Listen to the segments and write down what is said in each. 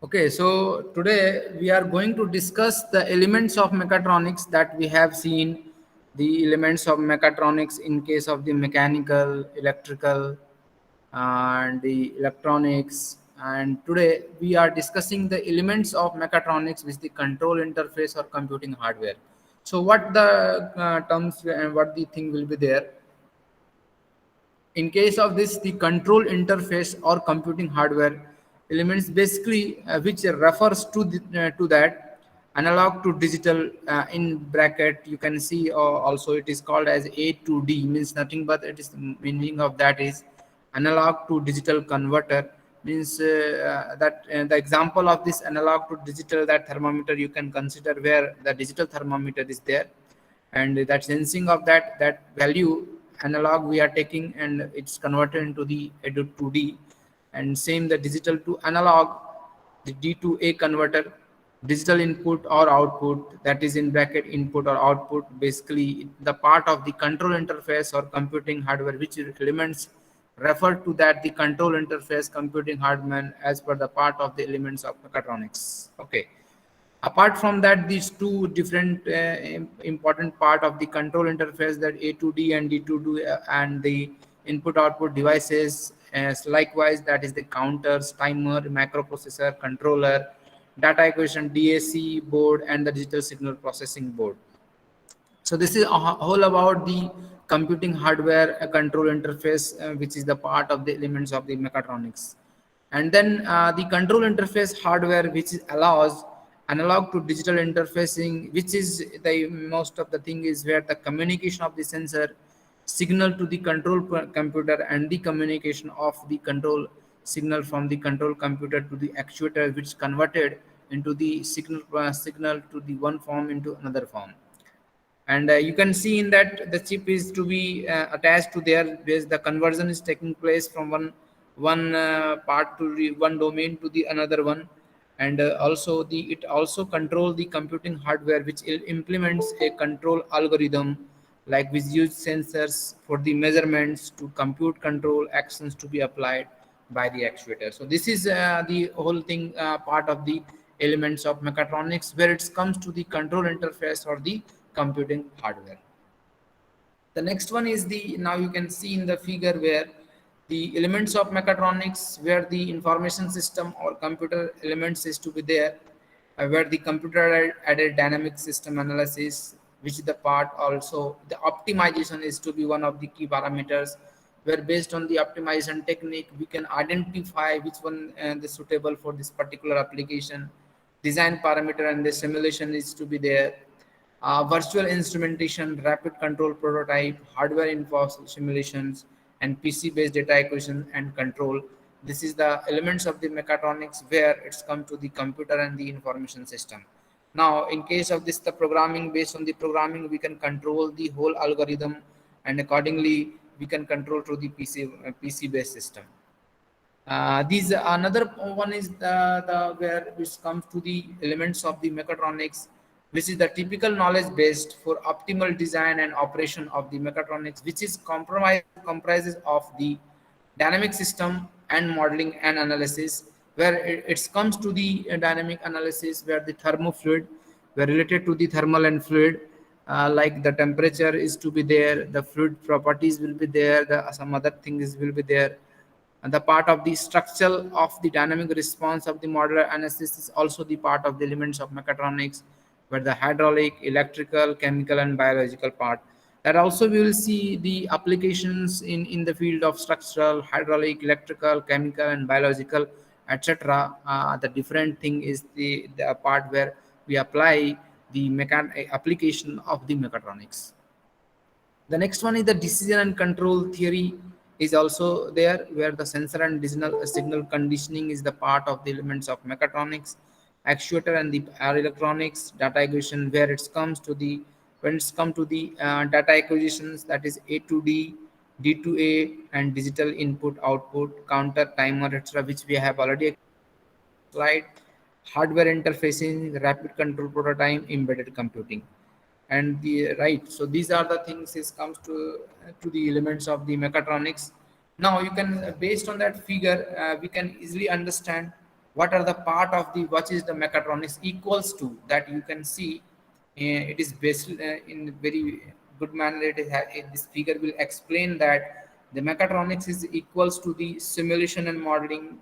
Okay, so today we are going to discuss the elements of mechatronics that we have seen, the elements of mechatronics in case of the mechanical, electrical, and the electronics. And today we are discussing the elements of mechatronics with the control interface or computing hardware. So, what the terms and what the thing will be there? In case of this, the control interface or computing hardware elements basically which refers to that analog to digital in bracket you can see, or also it is called as A to D, means nothing but it is the meaning of that is analog to digital converter, means that the example of this analog to digital, that thermometer you can consider where the digital thermometer is there, and that sensing of that value analog we are taking and it's converted into the 2D, and same the digital to analog, the D to A converter, digital input or output, that is in bracket input or output, basically the part of the control interface or computing hardware which elements refer to that the control interface computing hardware as per the part of the elements of mechatronics. Okay, apart from that, these two different important part of the control interface, that A to D and D to D, and the input output devices, as likewise that is the counters, timer, microprocessor, controller, data acquisition, DAC board, and the digital signal processing board. So this is all about the computing hardware control interface, which is the part of the elements of the mechatronics. And then the control interface hardware, which allows analog to digital interfacing, which is the most of the thing is where the communication of the sensor signal to the control computer and the communication of the control signal from the control computer to the actuator, which converted into the signal to the one form into another form. And you can see in that the chip is to be attached to there, where the conversion is taking place from one part to one domain to the another one. And also the it also control the computing hardware, which implements a control algorithm, like which use sensors for the measurements to compute control actions to be applied by the actuator. So this is the whole thing, part of the elements of mechatronics, where it comes to the control interface or the computing hardware. The next one is the, now you can see in the figure where the elements of mechatronics, where the information system or computer elements is to be there, where the computer added dynamic system analysis, which is the part, also the optimization is to be one of the key parameters, where based on the optimization technique we can identify which one is suitable for this particular application. Design parameter and the simulation is to be there. Virtual instrumentation, rapid control prototype, hardware info simulations, and PC-based data acquisition and control. This is the elements of the mechatronics where it's come to the computer and the information system. Now, in case of this, the programming, based on the programming, we can control the whole algorithm, and accordingly, we can control through the PC-based system. These another one is the where which comes to the elements of the mechatronics, which is the typical knowledge based for optimal design and operation of the mechatronics, which is comprises of the dynamic system and modeling and analysis, where it comes to the dynamic analysis, where the thermofluid were related to the thermal and fluid, like the temperature is to be there, the fluid properties will be there, the some other things will be there, and the part of the structure of the dynamic response of the modular analysis is also the part of the elements of mechatronics, where the hydraulic, electrical, chemical, and biological part. That also we will see the applications in the field of structural, hydraulic, electrical, chemical, and biological, etc. The different thing is the part where we apply the application of the mechatronics. The next one is the decision and control theory is also there, where the sensor and digital signal conditioning is the part of the elements of mechatronics, actuator and the electronics, data acquisition, where it comes to the when it's come to the data acquisitions, that is A to D, D to A, and digital input output, counter, timer, etc., which we have already slide, hardware interfacing, rapid control prototype, embedded computing, and the right. So these are the things is comes to the elements of the mechatronics. Now you can based on that figure, we can easily understand. what are the part of the what is the mechatronics equals to, that you can see it is based in very good manner. This figure will explain that the mechatronics is equals to the simulation and modeling,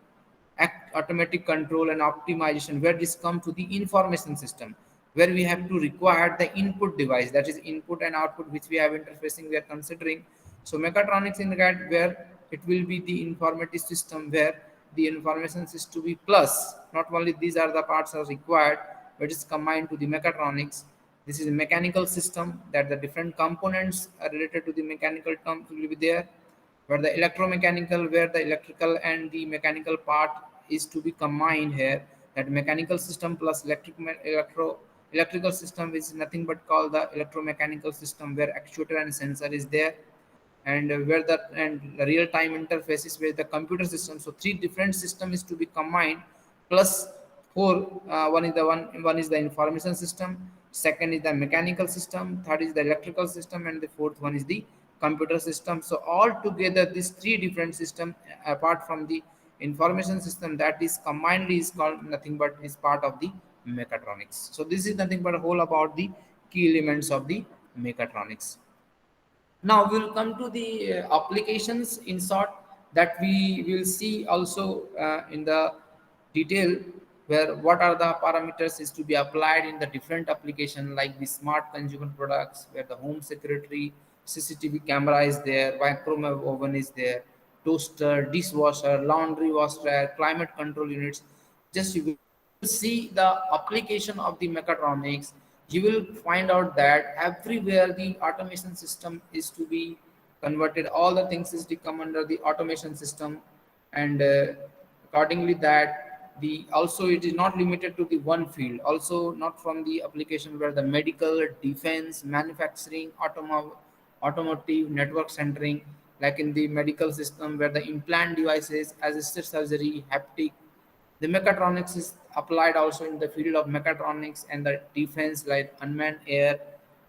automatic control and optimization, where this come to the information system, where we have to require the input device, that is input and output, which we have interfacing we are considering. So mechatronics in that, where it will be the informative system, where the information is to be plus, not only these are the parts are required, but it's combined to the mechatronics. This is a mechanical system, that the different components are related to the mechanical terms will be there, where the electromechanical, where the electrical and the mechanical part is to be combined here, that mechanical system plus electrical system is nothing but called the electromechanical system, where actuator and sensor is there, and where the real time interfaces with the computer system. So three different system is to be combined, plus four, one is the information system, second is the mechanical system, third is the electrical system, and the fourth one is the computer system. So all together these three different system, apart from the information system, that is combined is called nothing but is part of the mechatronics. So this is nothing but a whole about the key elements of the mechatronics. Now we'll come to the applications in short, that we will see also in the detail, where what are the parameters is to be applied in the different application, like the smart consumer products, where the home secretary, CCTV camera is there, microwave oven is there, toaster, dishwasher, laundry washer, climate control units. Just you will see the application of the mechatronics, you will find out that everywhere the automation system is to be converted, all the things is to come under the automation system. And accordingly that the also it is not limited to the one field, also not from the application, where the medical, defense, manufacturing, automotive, network centering, like in the medical system, where the implant devices, assisted surgery, haptic. The mechatronics is applied also in the field of mechatronics and the defense, like unmanned air.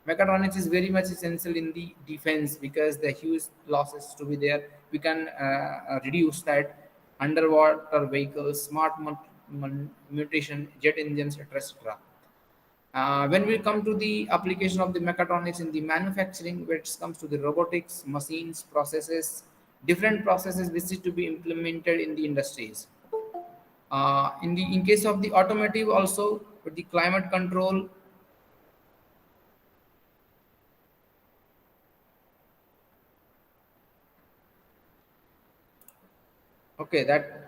Mechatronics is very much essential in the defense, because the huge losses to be there. We can reduce that, underwater vehicles, smart mutation, jet engines, etc. When we come to the application of the mechatronics in the manufacturing, where it comes to the robotics, machines, processes, different processes which is to be implemented in the industries. In case of the automotive also, with the climate control, okay, that